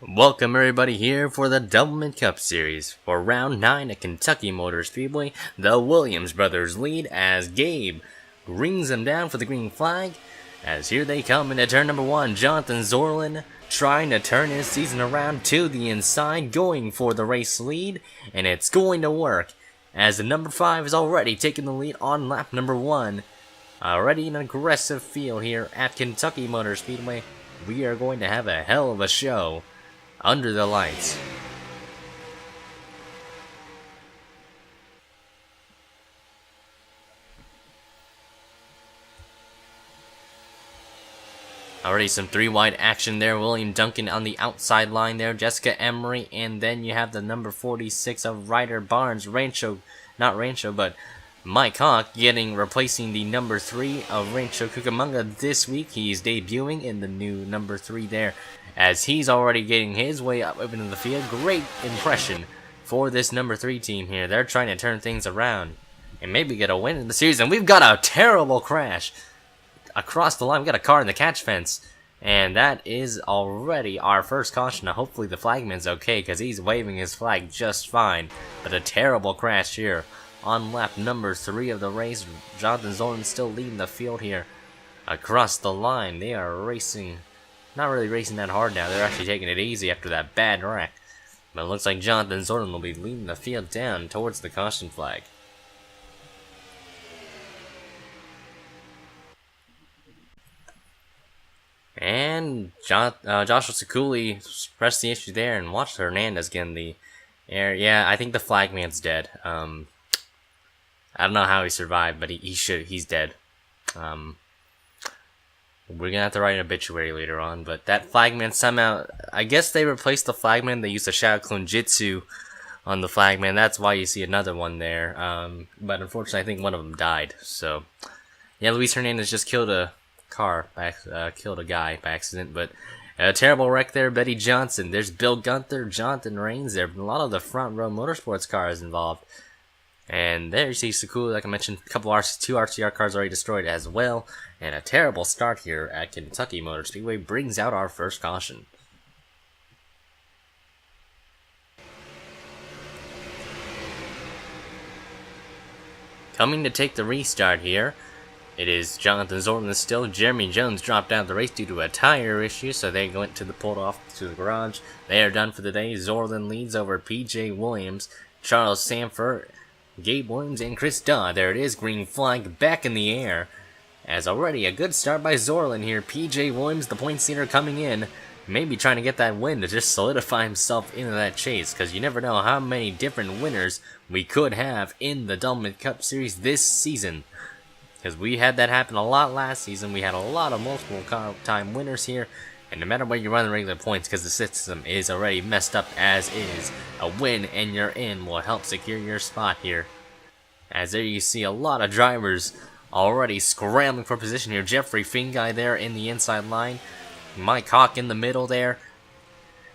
Welcome everybody here for the Doublemint Cup Series. For round 9 at Kentucky Motor Speedway, the Williams brothers lead as Gabe rings them down for the green flag. As here they come into turn number 1, Jonathan Zorlin trying to turn his season around to the inside, going for the race lead, and it's going to work. As the number 5 is already taking the lead on lap number 1. Already an aggressive field here at Kentucky Motor Speedway. We are going to have a hell of a show under the lights. Already some 3-wide action there. William Duncan on the outside line there. Jessica Emery. And then you have the number 46 of Ryder Barnes. But Mike Hawk replacing the number 3 of Rancho Cucamonga this week. He's debuting in the new number 3 there, as he's already getting his way up into the field. Great impression for this number 3 team here. They're trying to turn things around and maybe get a win in the series. And we've got a terrible crash across the line. We got a car in the catch fence, and that is already our first caution. Now hopefully the flagman's okay, because he's waving his flag just fine. But a terrible crash here on lap number 3 of the race. Jonathan Zorn still leading the field here across the line. They are racing, not really racing that hard now. They're actually taking it easy after that bad wreck. But it looks like Jonathan Zorn will be leading the field down towards the caution flag. And Joshua Sekuli pressed the issue there, and watched Hernandez get in the air. Yeah, I think the flagman's dead. I don't know how he survived, but he's dead. We're gonna have to write an obituary later on, but that flagman somehow, I guess they replaced the flagman. They used a Shadow Clone Jitsu on the flagman. That's why you see another one there. But unfortunately, I think one of them died. So, yeah, Luis Hernandez just killed a guy by accident. But a terrible wreck there. Betty Johnson. There's Bill Gunther, Jonathan Rains. There, a lot of the front row motorsports cars involved. And there you see Sakula, like I mentioned, a couple two RCR cars already destroyed as well. And a terrible start here at Kentucky Motor Speedway brings out our first caution. Coming to take the restart here, it is Jonathan Zorlin still. Jeremy Jones dropped out of the race due to a tire issue, so they went pulled off to the garage. They are done for the day. Zorlin leads over PJ Williams, Charles Sanford, Gabe Williams, and Chris Dodd. There it is, green flag back in the air. As already a good start by Zorlin here. PJ Williams, the point leader, coming in. Maybe trying to get that win to just solidify himself into that chase, because you never know how many different winners we could have in the Doublemint Cup Series this season. Because we had that happen a lot last season. We had a lot of multiple time winners here. And no matter where you run the regular points, because the system is already messed up as is, a win and you're in will help secure your spot here. As there you see a lot of drivers already scrambling for position here. Jeffrey Finguy there in the inside line. Mike Hawk in the middle there.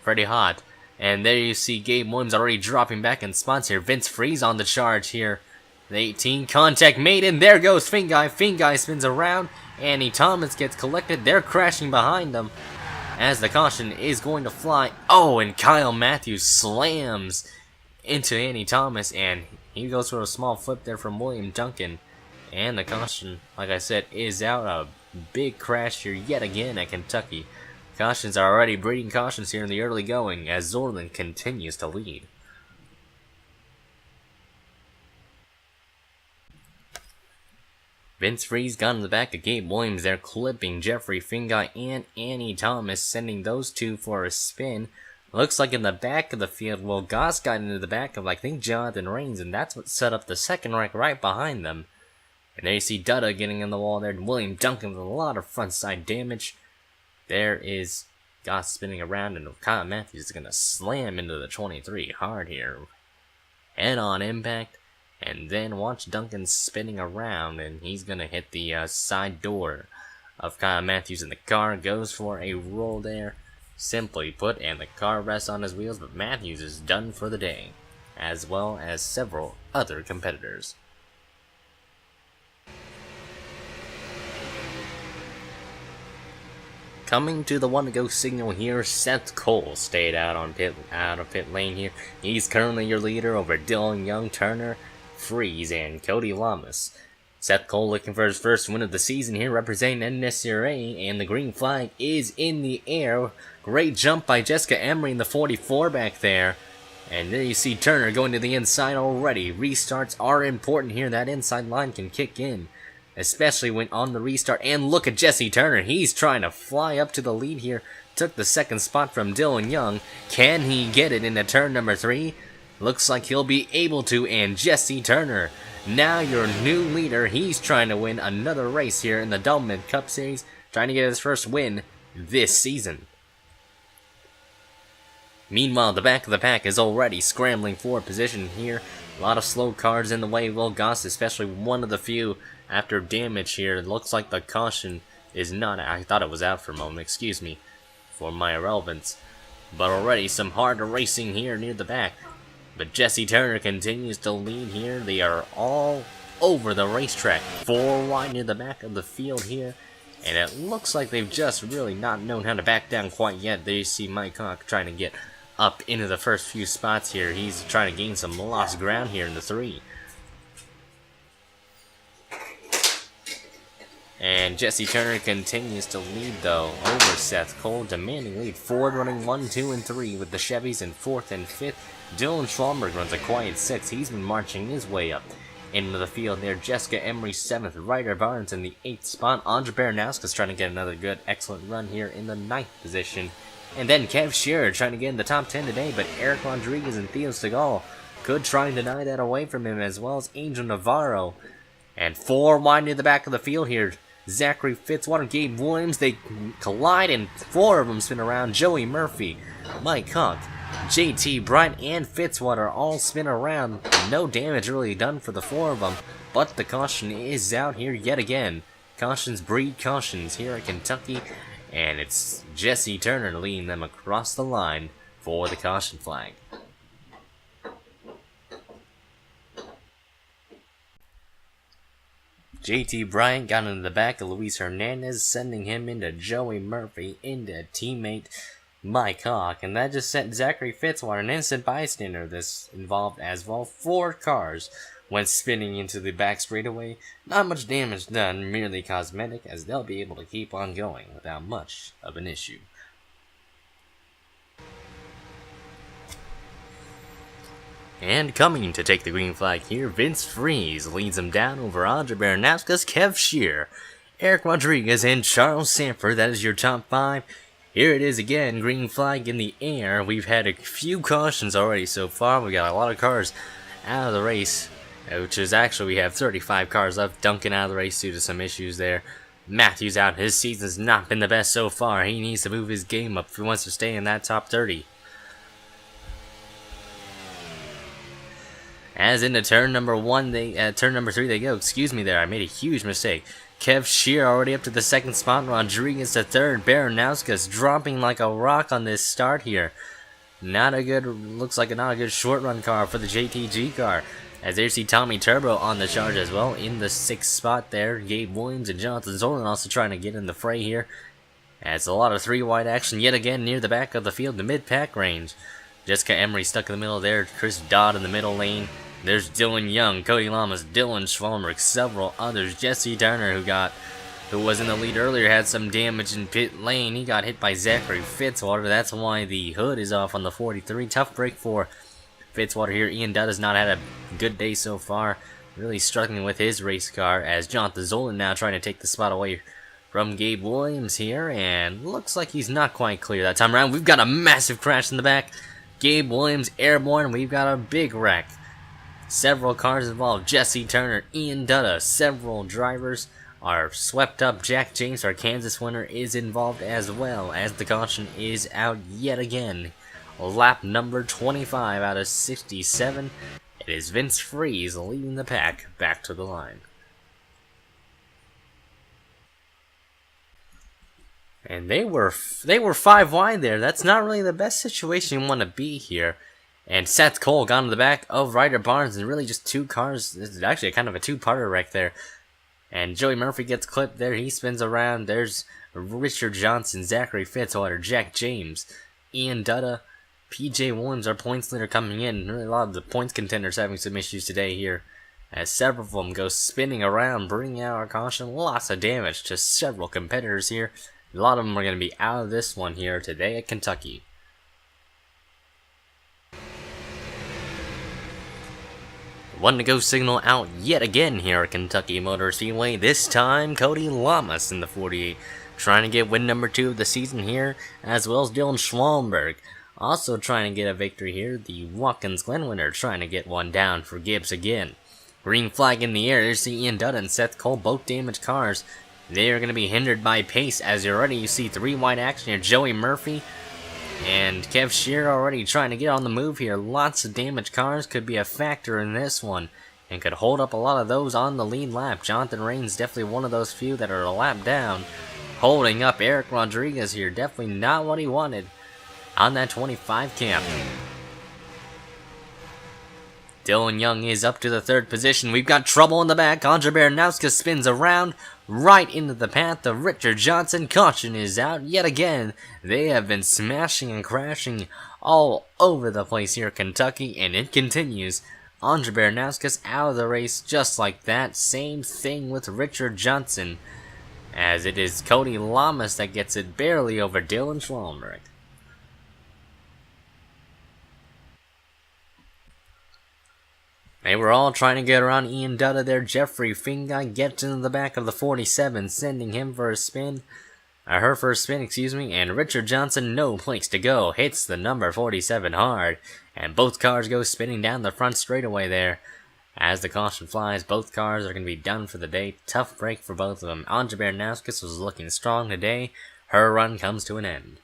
Pretty hot. And there you see Gabe Williams already dropping back in spots here. Vince Freeze on the charge here. The 18 contact made, and there goes Finguy. Finguy spins around. Annie Thomas gets collected. They're crashing behind them as the caution is going to fly. Oh, and Kyle Matthews slams into Annie Thomas, and he goes for a small flip there from William Duncan. And the caution, like I said, is out. A big crash here yet again at Kentucky. Cautions are already breeding cautions here in the early going as Zorlin continues to lead. Vince Freeze got in the back of Gabe Williams there, clipping Jeffrey Finguy and Annie Thomas, sending those two for a spin. Looks like in the back of the field, Will Goss got into the back of, I think, Jonathan Rains, and that's what set up the second wreck right behind them. And there you see Dutta getting in the wall there, and William Duncan with a lot of front side damage. There is Goss spinning around, and Kyle Matthews is going to slam into the 23 hard here. head-on impact, and then watch Duncan spinning around, and he's gonna hit the side door of Kyle Matthews, and the car goes for a roll there, simply put, and the car rests on his wheels, but Matthews is done for the day, as well as several other competitors. Coming to the one-to-go signal here, Seth Cole stayed out of pit lane here. He's currently your leader over Dylan Young, Turner, Freeze, and Cody Lamas. Seth Cole looking for his first win of the season here, representing NASCAR, and the green flag is in the air. Great jump by Jessica Emery in the 44 back there. And there you see Turner going to the inside already. Restarts are important here. That inside line can kick in, especially when on the restart. And look at Jesse Turner. He's trying to fly up to the lead here. Took the second spot from Dylan Young. Can he get it into turn number 3? Looks like he'll be able to. And Jesse Turner, now your new leader. He's trying to win another race here in the Doublemint Cup Series. Trying to get his first win this season. Meanwhile, the back of the pack is already scrambling for position here. A lot of slow cars in the way. Will Goss, especially one of the few after damage here. It looks like the caution is not. I thought it was out for a moment. Excuse me for my irrelevance. But already some hard racing here near the back. But Jesse Turner continues to lead here. They are all over the racetrack. 4 wide near the back of the field here. And it looks like they've just really not known how to back down quite yet. There you see Mike Hawk trying to get up into the first few spots here. He's trying to gain some lost ground here in the 3. And Jesse Turner continues to lead though over Seth Cole, demanding lead. Ford running 1, 2, and 3 with the Chevys in 4th and 5th. Dylan Schwalmberg runs a quiet 6th. He's been marching his way up into the field there. Jessica Emery 7th. Ryder Barnes in the 8th spot. Andre Baranowski's trying to get another good, excellent run here in the 9th position. And then Kev Shearer trying to get in the top 10 today, but Eric Rodriguez and Theo Segal could try and deny that away from him, as well as Angel Navarro. And 4 wide near the back of the field here. Zachary Fitzwater, Gabe Williams, they collide, and 4 of them spin around. Joey Murphy, Mike Huck, JT Bryant, and Fitzwater all spin around. No damage really done for the 4 of them, but the caution is out here yet again. Cautions breed cautions here at Kentucky, and it's Jesse Turner leading them across the line for the caution flag. JT Bryant got into the back of Luis Hernandez, sending him into Joey Murphy, into teammate Mike Hawk, and that just sent Zachary Fitzwater, an innocent bystander, this involved as well. 4 cars went spinning into the back straightaway. Not much damage done, merely cosmetic, as they'll be able to keep on going without much of an issue. And coming to take the green flag here, Vince Freeze leads him down over Andre Baranowski's Kev Shear, Eric Rodriguez, and Charles Sanford. That is your top 5. Here it is again, green flag in the air. We've had a few cautions already so far. We got a lot of cars out of the race, which is actually, we have 35 cars left. Duncan out of the race due to some issues there. Matthews out. His season's not been the best so far. He needs to move his game up if he wants to stay in that top 30. As into turn number 3 they go. Excuse me there, I made a huge mistake. Kev Shear already up to the 2nd spot. Rodriguez to 3rd. Baranowski's dropping like a rock on this start here. Not a good, looks like not a good short run car for the JTG car. As there you see Tommy Turbo on the charge as well in the 6th spot there. Gabe Williams and Jonathan Zolan also trying to get in the fray here. As a lot of 3 wide action yet again near the back of the field, the mid-pack range. Jessica Emery stuck in the middle there. Chris Dodd in the middle lane. There's Dylan Young, Cody Lamas, Dylan Schwalmberg, several others. Jesse Turner, who was in the lead earlier, had some damage in pit lane. He got hit by Zachary Fitzwater. That's why the hood is off on the 43. Tough break for Fitzwater here. Ian Dutt has not had a good day so far. Really struggling with his race car, as Jonathan Zolan now trying to take the spot away from Gabe Williams here. And looks like he's not quite clear that time around. We've got a massive crash in the back. Gabe Williams airborne. We've got a big wreck. Several cars involved. Jesse Turner, Ian Dutta, several drivers are swept up. Jack James, our Kansas winner, is involved as well, as the caution is out yet again. Lap number 25 out of 67. It is Vince Freeze leading the pack back to the line. And they were 5 wide there. That's not really the best situation you want to be here. And Seth Cole got in the back of Ryder Barnes, and really just 2 cars. This is actually kind of a 2-parter wreck there. And Joey Murphy gets clipped there. He spins around. There's Richard Johnson, Zachary Fitzwater, Jack James, Ian Dutta, PJ Williams, our points leader coming in. Really a lot of the points contenders having some issues today here, as several of them go spinning around, bringing out our caution. Lots of damage to several competitors here. A lot of them are going to be out of this one here today at Kentucky. One to go signal out yet again here at Kentucky Motor Speedway. This time, Cody Lamas in the 48, trying to get win number 2 of the season here, as well as Dylan Schwalmberg. Also trying to get a victory here, the Watkins Glen winner trying to get one down for Gibbs again. Green flag in the air. There's the Ian Dutta and Seth Cole, both damaged cars. They are going to be hindered by pace, as you see 3 wide action here. Joey Murphy and Kev Shear already trying to get on the move here. Lots of damaged cars could be a factor in this one, and could hold up a lot of those on the lead lap. Jonathan Rains definitely one of those few that are a lap down, holding up Eric Rodriguez here. Definitely not what he wanted on that 25 camp. Dylan Young is up to the 3rd position. We've got trouble in the back. Andre Baranowska spins around right into the path of Richard Johnson. Caution is out yet again. They have been smashing and crashing all over the place here in Kentucky, and it continues. Andre Baranowska's out of the race just like that. Same thing with Richard Johnson, as it is Cody Lamas that gets it barely over Dylan Schwalmberg. They were all trying to get around Ian Dutta there. Jeffrey Finga gets into the back of the 47, sending him for a spin. Her first spin, excuse me. And Richard Johnson, no place to go. Hits the number 47 hard. And both cars go spinning down the front straightaway there. As the caution flies, both cars are going to be done for the day. Tough break for both of them. Anja Baranowskis was looking strong today. Her run comes to an end.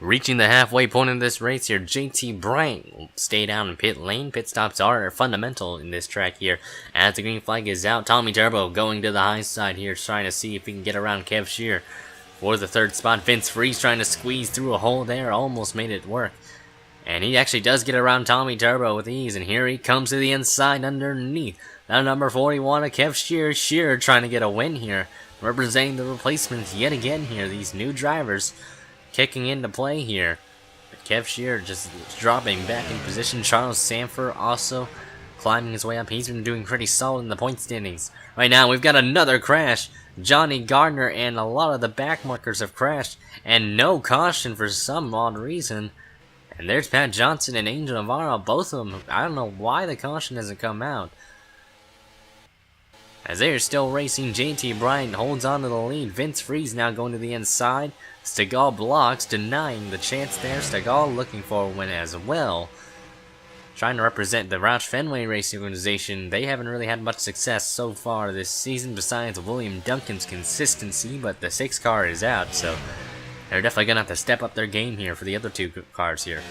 Reaching the halfway point of this race here, JT Bryant will stay down in pit lane. Pit stops are fundamental in this track here. As the green flag is out, Tommy Turbo going to the high side here, trying to see if he can get around Kev Shear for the 3rd spot. Vince Freeze trying to squeeze through a hole there, almost made it work. And he actually does get around Tommy Turbo with ease, and here he comes to the inside underneath. That number 41 of Kev Shear. Shear trying to get a win here, representing the replacements yet again here. These new drivers kicking into play here. But Kev Shear just dropping back in position. Charles Sanford also climbing his way up. He's been doing pretty solid in the point standings. Right now, we've got another crash. Johnny Gardner and a lot of the back markers have crashed, and no caution for some odd reason. And there's Pat Johnson and Angel Navarro, both of them. I don't know why the caution hasn't come out, as they are still racing. JT Bryant holds on to the lead. Vince Freeze now going to the inside. Stegall blocks, denying the chance there. Stegall looking for a win as well. Trying to represent the Roush Fenway Racing Organization. They haven't really had much success so far this season, besides William Duncan's consistency, but the 6 car is out, so they're definitely going to have to step up their game here for the other 2 cars here.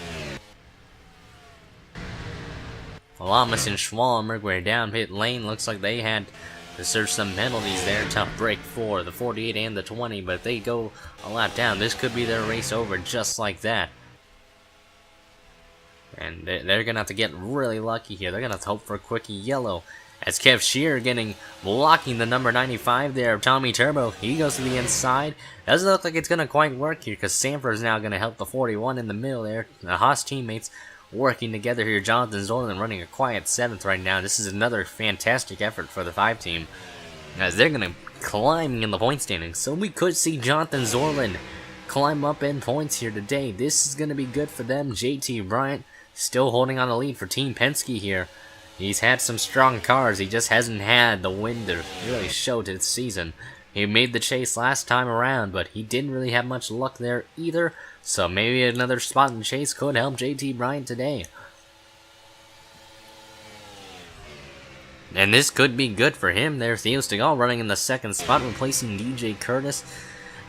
Lamas and Schwalmberg were down pit lane. Looks like they had to serve some penalties there. Tough break for the 48 and the 20, but they go a lap down. This could be their race over just like that. And they're going to have to get really lucky here. They're going to have to hope for a quick yellow. As Kev Shear blocking the number 95 there of Tommy Turbo. He goes to the inside. Doesn't look like it's going to quite work here, because Sanford is now going to help the 41 in the middle there. The Haas teammates working together here. Jonathan Zorlin running a quiet 7th right now. This is another fantastic effort for the 5 team, as they're going to climbing in the point standings. So we could see Jonathan Zorlin climb up in points here today. This is going to be good for them. JT Bryant still holding on the lead for Team Penske here. He's had some strong cars. He just hasn't had the wind to really show this season. He made the chase last time around, but he didn't really have much luck there either. So maybe another spot in the chase could help JT Bryant today. And this could be good for him there. Theo Stegall running in the 2nd spot, replacing DJ Curtis.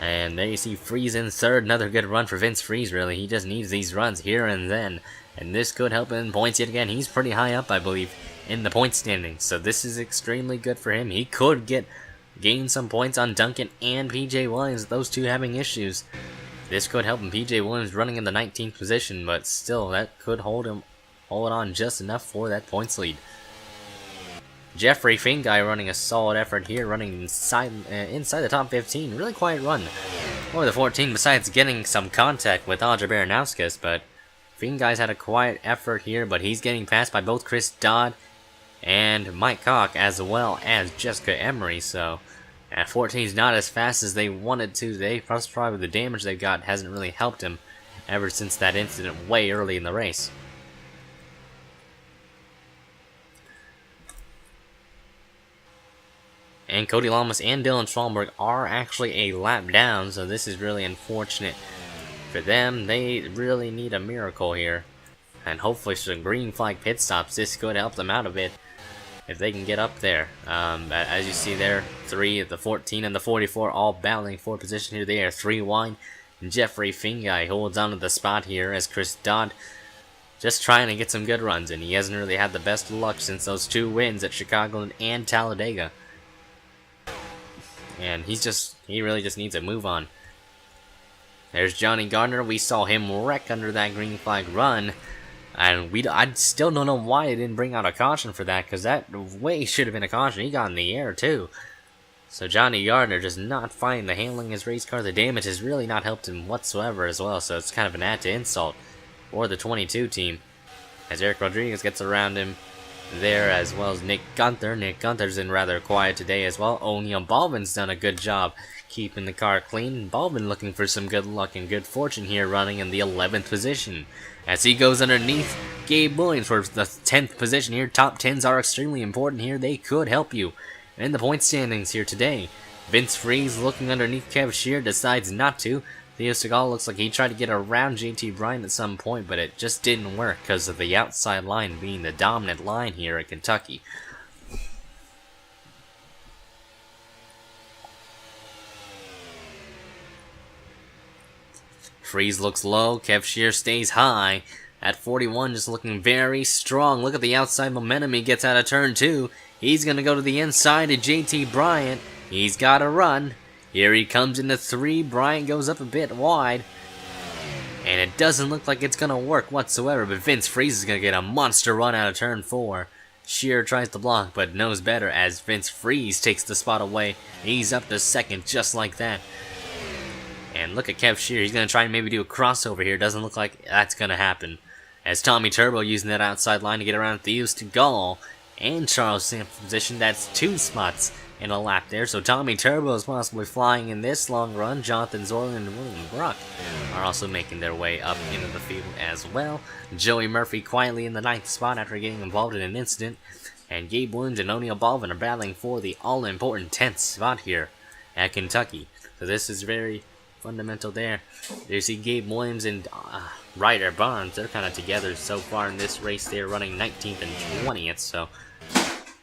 And there you see Freeze in third. Another good run for Vince Freeze, really. He just needs these runs here and then. And this could help him in points yet again. He's pretty high up, I believe, in the point standings. So this is extremely good for him. He could gain some points on Duncan and PJ Williams, those two having issues. This could help him. PJ Williams running in the 19th position, but still, that could hold on just enough for that points lead. Jeffrey Finguy running a solid effort here, running inside the top 15. Really quiet run for the 14, besides getting some contact with Audrey Baranowskis, but Finguy's had a quiet effort here, but he's getting passed by both Chris Dodd and Mike Koch, as well as Jessica Emery, so 14's not as fast as they wanted to today. Plus, probably the damage they've got hasn't really helped him ever since that incident way early in the race. And Cody Lamas and Dylan Stromberg are actually a lap down, so this is really unfortunate for them. They really need a miracle here. And hopefully some green flag pit stops. This could help them out a bit if they can get up there. As you see there, 3, the 14, and the 44 all battling for position here. They are 3 wide. Jeffrey Finguy holds on to the spot here as Chris Dodd just trying to get some good runs, and he hasn't really had the best luck since those 2 wins at Chicago and Talladega. And he really just needs a move on. There's Johnny Gardner. We saw him wreck under that green flag run. And I still don't know why they didn't bring out a caution for that, because that way should have been a caution. He got in the air too. So Johnny Gardner just not finding the handling his race car. The damage has really not helped him whatsoever as well. So it's kind of an add to insult for the 22 team. As Eric Rodriguez gets around him there, as well as Nick Gunther. Nick Gunther's in rather quiet today as well. O'Neal Baldwin's done a good job keeping the car clean. Baldwin looking for some good luck and good fortune here, running in the 11th position. As he goes underneath Gabe Williams for the 10th position here. Top 10s are extremely important here. They could help you in the point standings here today. Vince Freeze looking underneath Kev Shear, decides not to. Theo Segal looks like he tried to get around JT Bryant at some point, but it just didn't work because of the outside line being the dominant line here at Kentucky. Freeze looks low, Kev Shear stays high. At 41, just looking very strong. Look at the outside momentum he gets out of turn 2. He's going to go to the inside of JT Bryant. He's got to run. Here he comes into 3. Bryant goes up a bit wide. And it doesn't look like it's going to work whatsoever, but Vince Freeze is going to get a monster run out of turn 4. Shear tries to block, but knows better as Vince Freeze takes the spot away. He's up to 2nd just like that. And look at Kev Shear. He's going to try and maybe do a crossover here. Doesn't look like that's going to happen. As Tommy Turbo using that outside line to get around Theo Segal and Charles Sampson's position. That's 2 spots in a lap there. So Tommy Turbo is possibly flying in this long run. Jonathan Zorlin and William Bruck are also making their way up into the field as well. Joey Murphy quietly in the 9th spot after getting involved in an incident. And Gabe Williams and O'Neal Baldwin are battling for the all-important 10th spot here at Kentucky. So this is very fundamental there. There you see Gabe Williams and Ryder Barnes. They're kind of together so far in this race. They're running 19th and 20th, so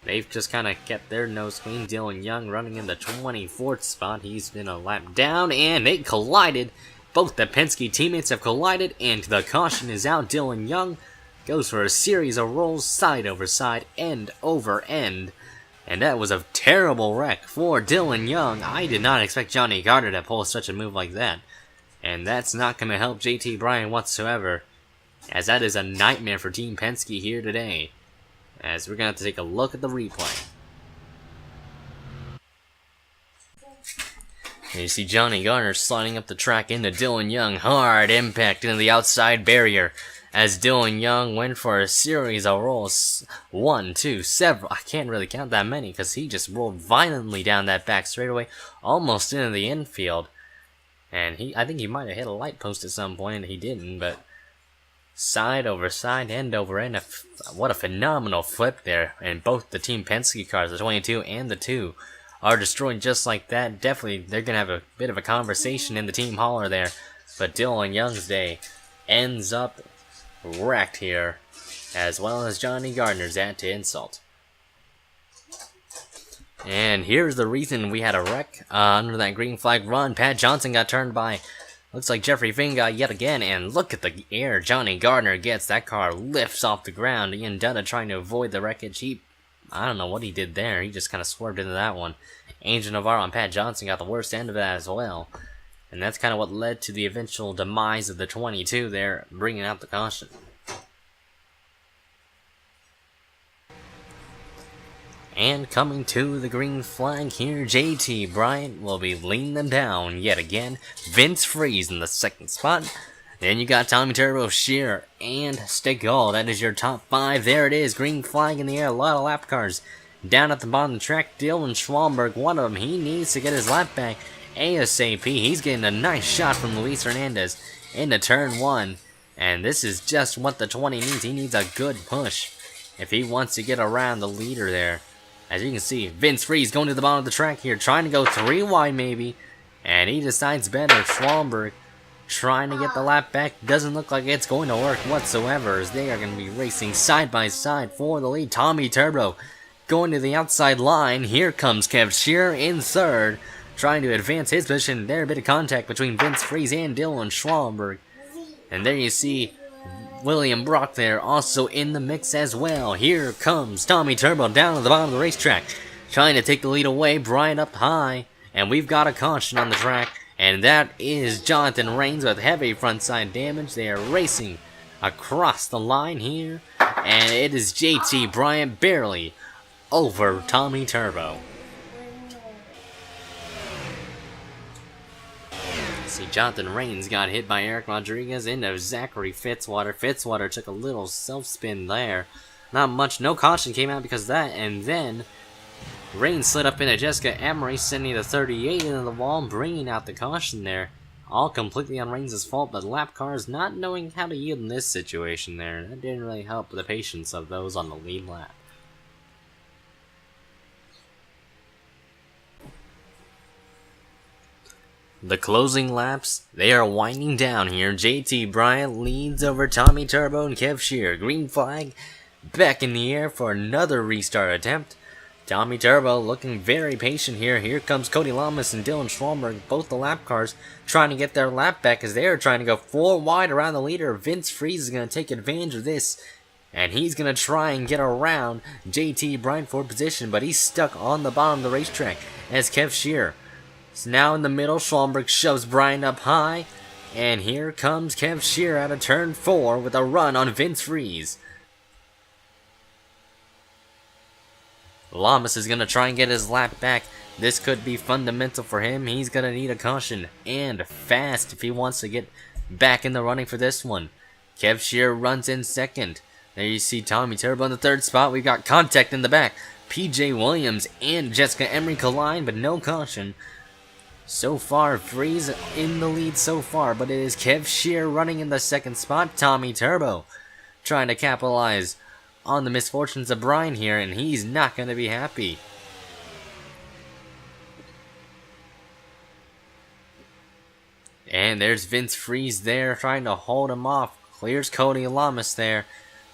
they've just kind of kept their nose clean. Dylan Young running in the 24th spot. He's been a lap down, and they collided. Both the Penske teammates have collided, and the caution is out. Dylan Young goes for a series of rolls, side over side, end over end. And that was a terrible wreck for Dylan Young. I did not expect Johnny Gardner to pull such a move like that. And that's not going to help JT Bryant whatsoever, as that is a nightmare for Team Penske here today. As we're going to have to take a look at the replay. And you see Johnny Gardner sliding up the track into Dylan Young. Hard impact into the outside barrier. As Dylan Young went for a series of rolls. 1, 2, several. I can't really count that many because he just rolled violently down that back straightaway, almost into the infield. And I think he might have hit a light post at some point, and he didn't, but side over side, end over end. What a phenomenal flip there. And both the Team Penske cars, the 22 and the 2, are destroyed just like that. Definitely, they're going to have a bit of a conversation in the team hauler there. But Dylan Young's day ends up wrecked here, as well as Johnny Gardner's add to insult. And here's the reason we had a wreck under that green flag run. Pat Johnson got turned by, looks like Jeffrey Finga yet again, and look at the air Johnny Gardner gets. That car lifts off the ground. Ian Dutta trying to avoid the wreckage. I don't know what he did there. He just kind of swerved into that one. Angel Navarro and Pat Johnson got the worst end of that as well. And that's kind of what led to the eventual demise of the 22 there, bringing out the caution. And coming to the green flag here, JT Bryant will be leading them down yet again. Vince Freeze in the second spot. Then you got Tommy Turbo, Shear, and Stegall. That is your top 5. There it is. Green flag in the air. A lot of lap cars down at the bottom of the track. Dylan Schwalbenberg, one of them, he needs to get his lap back ASAP. He's getting a nice shot from Luis Hernandez into turn 1. And this is just what the 20 needs. He needs a good push if he wants to get around the leader there. As you can see, Vince Freeze going to the bottom of the track here, trying to go 3 wide maybe. And he decides better. Schwalbenberg trying to get the lap back. Doesn't look like it's going to work whatsoever, as they are going to be racing side by side for the lead. Tommy Turbo going to the outside line. Here comes Kev Shearer in third, trying to advance his position. There, a bit of contact between Vince Freeze and Dylan Schwalbenberg. And there you see William Brock there also in the mix as well. Here comes Tommy Turbo down at the bottom of the racetrack, trying to take the lead away. Bryant up high, and we've got a caution on the track. And that is Jonathan Rains with heavy frontside damage. They are racing across the line here. And it is JT Bryant barely over Tommy Turbo. See, Jonathan Rains got hit by Eric Rodriguez into Zachary Fitzwater. Fitzwater took a little self-spin there. Not much, no caution came out because of that. And then Rain slid up into Jessica Emery, sending the 38 into the wall, bringing out the caution there. All completely on Reigns' fault, but lap cars not knowing how to yield in this situation there. That didn't really help the patience of those on the lead lap. The closing laps, they are winding down here. JT Bryant leads over Tommy Turbo and Kev Shearer. Green flag back in the air for another restart attempt. Tommy Turbo looking very patient here. Here comes Cody Lamas and Dylan Schwalbenberg, both the lap cars, trying to get their lap back as they are trying to go 4 wide around the leader. Vince Freeze is going to take advantage of this, and he's going to try and get around JT Bryant for position, but he's stuck on the bottom of the racetrack as Kev Shearer is now in the middle. Schwalbenberg shoves Bryant up high, and here comes Kev Shearer out of turn 4 with a run on Vince Freeze. Lamas is going to try and get his lap back. This could be fundamental for him. He's going to need a caution, and fast if he wants to get back in the running for this one. Kev Shearer runs in second. There you see Tommy Turbo in the third spot. We've got contact in the back. PJ Williams and Jessica Emery collide, but no caution. So far, Freeze in the lead so far, but it is Kev Shearer running in the second spot. Tommy Turbo trying to capitalize on the misfortunes of Brian here, and he's not going to be happy. And there's Vince Freeze there trying to hold him off. Clears Cody Lamas there.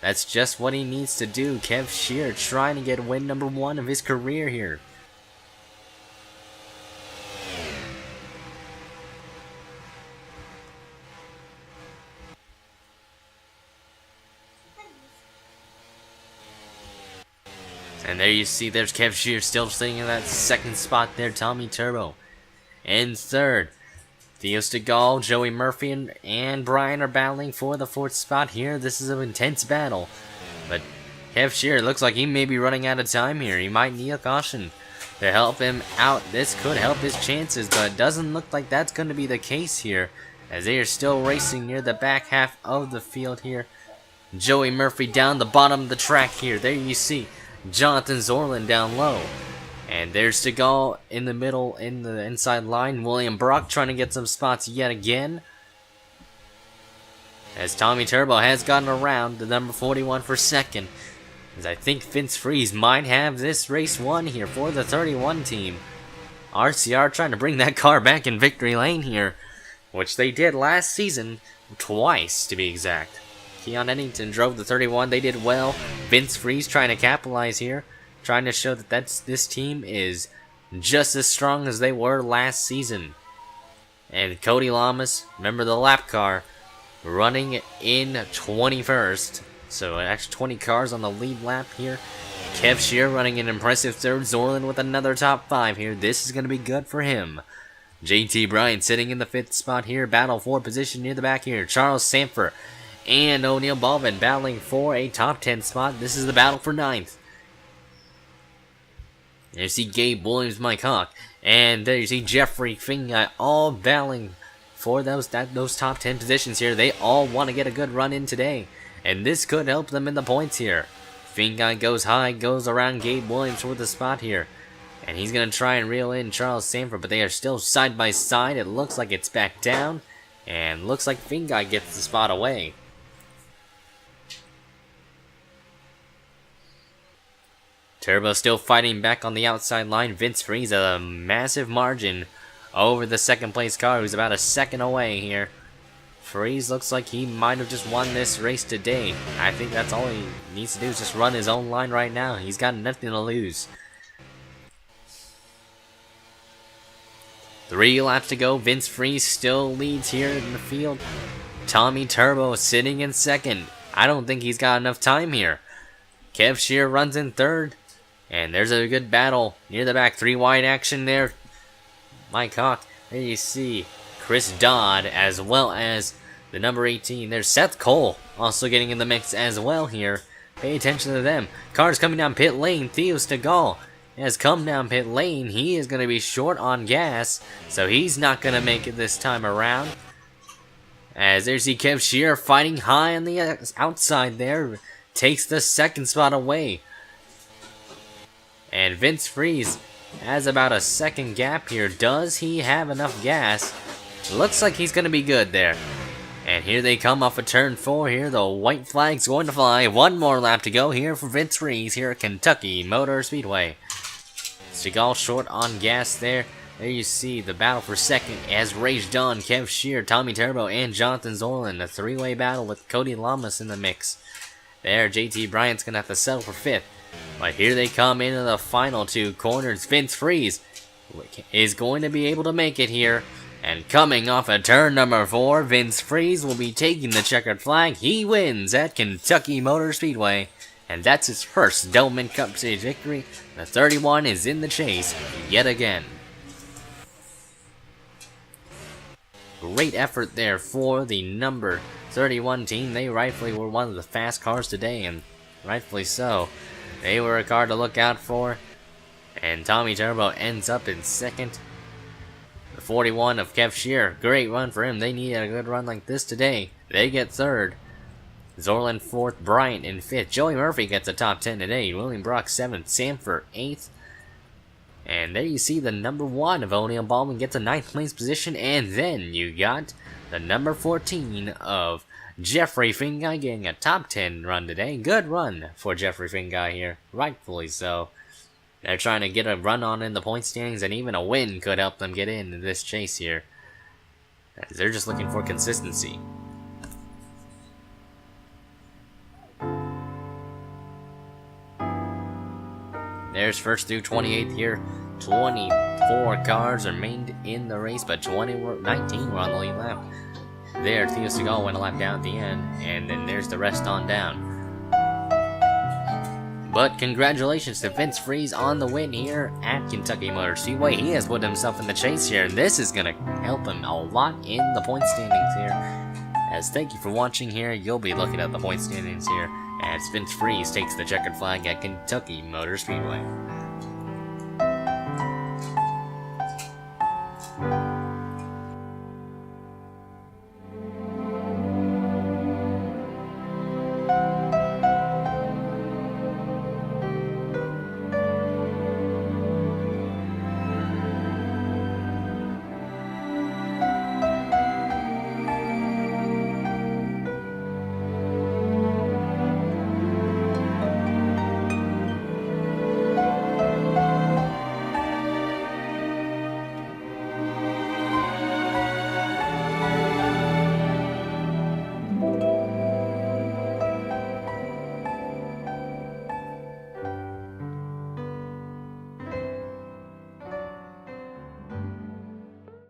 That's just what he needs to do. Kev Shearer trying to get win number 1 of his career here. And there you see, there's Kev Shearer still sitting in that second spot there. Tommy Turbo in third. Theo Stegall, Joey Murphy, and Brian are battling for the 4th spot here. This is an intense battle. But Kev Shearer looks like he may be running out of time here. He might need a caution to help him out. This could help his chances, but it doesn't look like that's going to be the case here, as they are still racing near the back half of the field here. Joey Murphy down the bottom of the track here. There you see Jonathan Zorlin down low. And there's Stegall in the middle, in the inside line. William Brock trying to get some spots yet again, as Tommy Turbo has gotten around the number 41 for second. As I think Vince Freeze might have this race won here for the 31 team. RCR trying to bring that car back in victory lane here, which they did last season, twice to be exact. Keon Eddington drove the 31. They did well. Vince Freeze trying to capitalize here. trying to show that this team is just as strong as they were last season. And Cody Lamas, remember the lap car, running in 21st. So actually 20 cars on the lead lap here. Kev Shear running an impressive third. Zorlin with another top 5 here. This is going to be good for him. JT Bryant sitting in the 5th spot here. Battle for position near the back here. Charles Sanford and O'Neal Baldwin battling for a top 10 spot. This is the battle for 9th. There you see Gabe Williams, Mike Hawk. And there you see Jeffrey Finguy all battling for those top 10 positions here. They all want to get a good run in today. And this could help them in the points here. Finguy goes high, goes around Gabe Williams for the spot here. And he's going to try and reel in Charles Sanford, but they are still side by side. It looks like it's back down. And looks like Finguy gets the spot away. Turbo still fighting back on the outside line. Vince Freeze a massive margin over the second place car, who's about a second away here. Freeze looks like he might have just won this race today. I think that's all he needs to do is just run his own line right now. He's got nothing to lose. 3 laps to go. Vince Freeze still leads here in the field. Tommy Turbo sitting in second. I don't think he's got enough time here. Kev Shear runs in third. And there's a good battle near the back. 3 wide action there. Mike Hawk. There you see Chris Dodd as well as the number 18. There's Seth Cole also getting in the mix as well here. Pay attention to them. Cars coming down pit lane. Theo Stegall has come down pit lane. He is going to be short on gas, so he's not going to make it this time around. As there's Kev Shear fighting high on the outside there. Takes the second spot away. And Vince Freeze has about a second gap here. Does he have enough gas? Looks like he's going to be good there. And here they come off of turn 4 here. The white flag's going to fly. 1 more lap to go here for Vince Freeze here at Kentucky Motor Speedway. Stegall short on gas there. There you see the battle for second as Rage Dawn, Kev Shear, Tommy Turbo, and Jonathan Zorlin. A 3-way battle with Cody Lamas in the mix. There, JT Bryant's going to have to settle for 5th. But here they come into the final 2 corners. Vince Freeze is going to be able to make it here. And coming off of turn number 4, Vince Freeze will be taking the checkered flag. He wins at Kentucky Motor Speedway. And that's his first Doublemint Cup Series victory. The 31 is in the chase yet again. Great effort there for the number 31 team. They rightfully were one of the fast cars today, and rightfully so. They were a car to look out for. And Tommy Turbo ends up in second. The 41 of Kev Shear, great run for him. They needed a good run like this today. They get third. Zorlin 4th, Bryant in 5th. Joey Murphy gets a top 10 today. William Brock 7th, Sanford 8th. And there you see the number 1 of O'Neal Baldwin gets a 9th place position. And then you got the number 14 of Jeffrey Finguy getting a top 10 run today. Good run for Jeffrey Finguy here. Rightfully so. They're trying to get a run on in the point standings, and even a win could help them get in this chase here. As they're just looking for consistency. There's first through 28th here. 24 cars remained in the race, but 19 were on the lead lap. There, Theo Stegall went a lap down at the end, and then there's the rest on down. But congratulations to Vince Freeze on the win here at Kentucky Motor Speedway. He has put himself in the chase here, and this is going to help him a lot in the point standings here. As thank you for watching here, you'll be looking at the point standings here as Vince Freeze takes the checkered flag at Kentucky Motor Speedway.